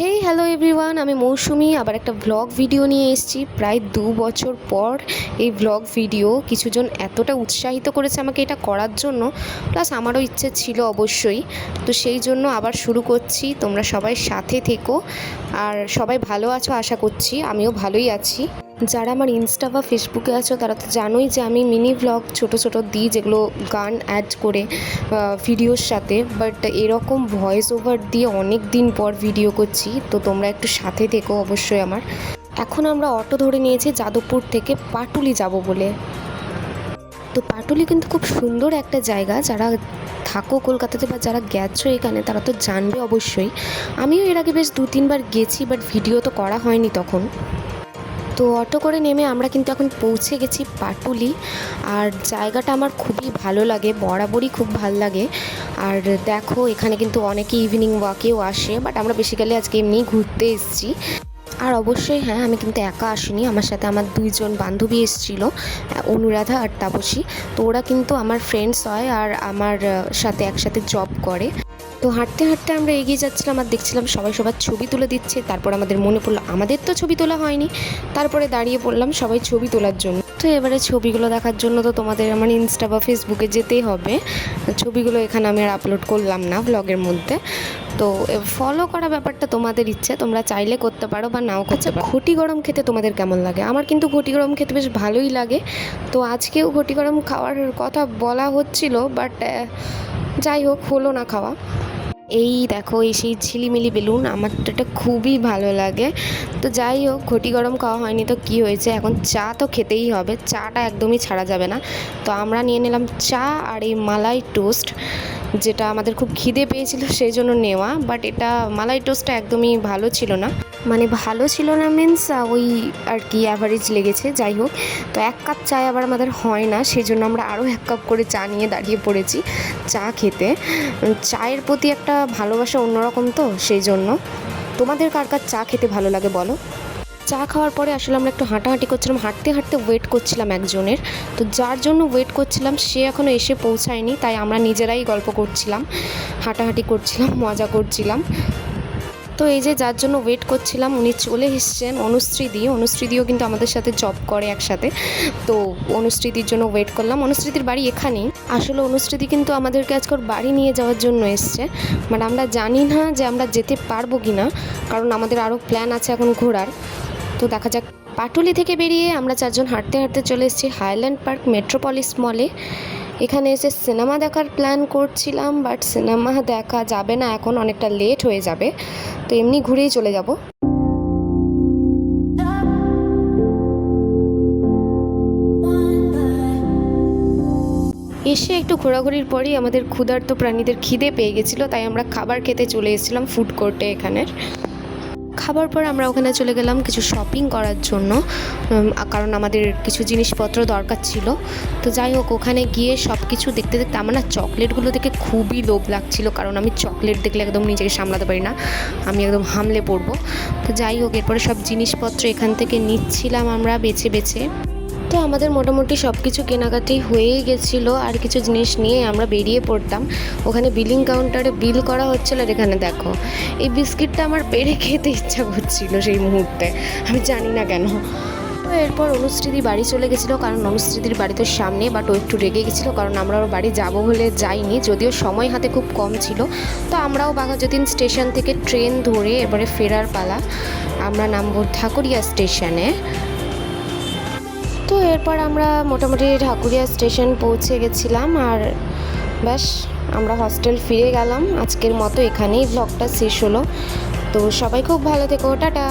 Hey hello everyone, আমি মৌসুমি আবার একটা ভ্লগ ভিডিও নিয়ে এসেছি। প্রায় 2 বছর পর এই ভ্লগ ভিডিও কিছুজন এতটা উৎসাহিত করেছে আমাকে এটা করার জন্য, প্লাস আমারও ইচ্ছে ছিল অবশ্যই। তো সেই জন্য আবার শুরু করছি। তোমরা সবাই সাথে থেকো আর সবাই ভালো আছো আশা করছি। আমিও ভালোই আছি। যারা আমার ইনস্টা বা ফেসবুকে আছো তারা তো জানোই যে আমি মিনি ভ্লগ ছোটো ছোটো দিই, যেগুলো গান অ্যাড করে ভিডিওর সাথে। বাট এরকম ভয়েস ওভার দিয়ে অনেক দিন পর ভিডিও করছি, তো তোমরা একটু সাথে থেকো অবশ্যই আমার। এখন আমরা অটো ধরে নিয়েছি যাদবপুর থেকে পাটুলি যাব বলে। তো পাটুলি কিন্তু খুব সুন্দর একটা জায়গা। যারা থাকো কলকাতাতে বা যারা গেছো এখানে তারা তো জানবে অবশ্যই। আমিও এর আগে বেশ 2-3 বার গেছি, বাট ভিডিও তো করা হয়নি তখন। তো অটো করে নেমে আমরা কিন্তু এখন পৌঁছে গেছি পাটুলি। আর জায়গাটা আমার খুবই ভালো লাগে, বরাবরই খুব ভালো লাগে। আর দেখো এখানে কিন্তু অনেকে ইভিনিং ওয়াকেও আসে, বাট আমরা বেসিক্যালি আজকে এমনিই ঘুরতে এসেছি। আর অবশ্যই হ্যাঁ, আমি কিন্তু একা আসিনি, আমার সাথে আমার 2জন বান্ধবী এসেছিলো, অনুরাধা আর তাপসী। তো ওরা কিন্তু আমার ফ্রেন্ডস হয় আর আমার সাথে একসাথে জব করে। তো হাঁটতে হাঁটতে আমরা এগিয়ে যাচ্ছিলাম আর দেখছিলাম সবাই সবার ছবি তুলে দিচ্ছে। তারপর আমাদের মনে পড়লো আমাদের তো ছবি তোলা হয়নি, তারপরে দাঁড়িয়ে পড়লাম সবাই ছবি তোলার জন্য। তো এবারে ছবিগুলো দেখার জন্য তো তোমাদের আমার ইনস্টা বা ফেসবুকে যেতেই হবে। ছবিগুলো এখানে আমি আর আপলোড করলাম না ব্লগের মধ্যে। তো ফলো করা ব্যাপারটা তোমাদের ইচ্ছে, তোমরা চাইলে করতে পারো বা নাও করতে পারো। ঘটি গরম খেতে তোমাদের কেমন লাগে? আমার কিন্তু ঘটি গরম খেতে বেশ ভালোই লাগে। তো আজকেও ঘটি গরম খাওয়ার কথা বলা হচ্ছিল, বাট যাই হোক হলো না খাওয়া। এই দেখো এই সেই ঝিলিমিলি বেলুন, আমার তো এটা খুবই ভালো লাগে। তো যাই হোক ঘটি গরম খাওয়া হয়নি তো কি হয়েছে, এখন চা তো খেতেই হবে, চাটা একদমই ছাড়া যাবে না। তো আমরা নিয়ে নিলাম চা আর এই মালাই টোস্ট, যেটা আমাদের খুব খিদে পেয়েছিল সেই জন্য নেওয়া। বাট এটা মালাই টোস্টটা একদমই ভালো ছিল না, মানে ভালো ছিল না মিন্স ওই আর কি অ্যাভারেজ লেগেছে। যাই হোক, তো 1 কাপ চায় আবার আমাদের হয় না, সেই জন্য আমরা আরও 1 কাপ করে চা নিয়ে দাঁড়িয়ে পড়েছি চা খেতে। চায়ের প্রতি একটা ভালোবাসা অন্যরকম, তো সেই জন্য। তোমাদের কার কার চা খেতে ভালো লাগে বলো? চা খাওয়ার পরে আসলে আমরা একটু হাঁটাহাঁটি করছিলাম, হাঁটতে হাঁটতে ওয়েট করছিলাম একজনের। তো যার জন্য ওয়েট করছিলাম সে এখনও এসে পৌঁছায়নি, তাই আমরা নিজেরাই গল্প করছিলাম, হাঁটাহাঁটি করছিলাম, মজা করছিলাম। তো এই যে যার জন্য ওয়েট করছিলাম উনি চলে এসেছেন, অনুশ্রীদিও কিন্তু আমাদের সাথে জব করে একসাথে। তো অনুশ্রীদির জন্য ওয়েট করলাম। অনুশ্রীদির বাড়ি এখানেই। আসলে অনুশ্রীদি কিন্তু আমাদেরকে আজকে ওর বাড়ি নিয়ে যাওয়ার জন্য এসছে, বাট আমরা জানি না যে আমরা যেতে পারবো কি না, কারণ আমাদের আরও প্ল্যান আছে এখন ঘোরার। তো দেখা যাক। পাটুলি থেকে বেরিয়ে আমরা 4জন হাঁটতে হাঁটতে চলে এসেছি হাইল্যান্ড পার্ক মেট্রোপলিস মলে। এখানে এসে সিনেমা দেখার প্ল্যান করছিলাম, বাট সিনেমা দেখা যাবে না, এখন অনেকটা লেট হয়ে যাবে। তো এমনি ঘুরেই চলে যাব। এসে একটু ঘোরাঘুরির পরেই আমাদের ক্ষুধার্ত প্রাণীদের খিদে পেয়ে গেছিলো, তাই আমরা খাবার খেতে চলে এসেছিলাম ফুড কোর্টে এখানের। খাবার পর আমরা ওখানে চলে গেলাম কিছু শপিং করার জন্য, কারণ আমাদের কিছু জিনিসপত্র দরকার ছিল। তো যাই হোক ওখানে গিয়ে সব কিছু দেখতে দেখতে আমার না চকলেটগুলো দেখে খুবই লোভ লাগছিল, কারণ আমি চকলেট দেখলে একদম নিজেকে সামলাতে পারি না, আমি একদম হামলে পড়বো। তো যাই হোক এরপরে সব জিনিসপত্র এখান থেকে নিচ্ছিলাম আমরা বেছে বেছে। তো আমাদের মোটামুটি সব কিছু কেনাকাটি হয়েই গেছিলো, আর কিছু জিনিস নিয়ে আমরা বেরিয়ে পড়তাম। ওখানে বিলিং কাউন্টারে বিল করা হচ্ছিল, আর এখানে দেখো এই বিস্কিটটা আমার পেড়ে খেতে ইচ্ছা করছিল সেই মুহূর্তে, আমি জানি না কেন। তো এরপর অনুশ্রীদি বাড়ি চলে গেছিলো, কারণ অনুশ্রীদির বাড়ি তো সামনে, বাট ও একটু রেগে গেছিলো কারণ আমরা ওর বাড়ি যাবো বলে যাইনি, যদিও সময় হাতে খুব কম ছিল। তো আমরাও বাঘাযতীন স্টেশন থেকে ট্রেন ধরে এবারে ফেরার পালা। আমরা নামবো ঢাকুরিয়া স্টেশনে। তো এরপর আমরা মোটামুটি ঢাকুরিয়া স্টেশন পৌঁছে গেছিলাম, আর ব্যাস আমরা হস্টেল ফিরে গেলাম। আজকের মতো এখানেই ব্লগটা শেষ হলো। তো সবাই খুব ভালো থেকো, টাটা।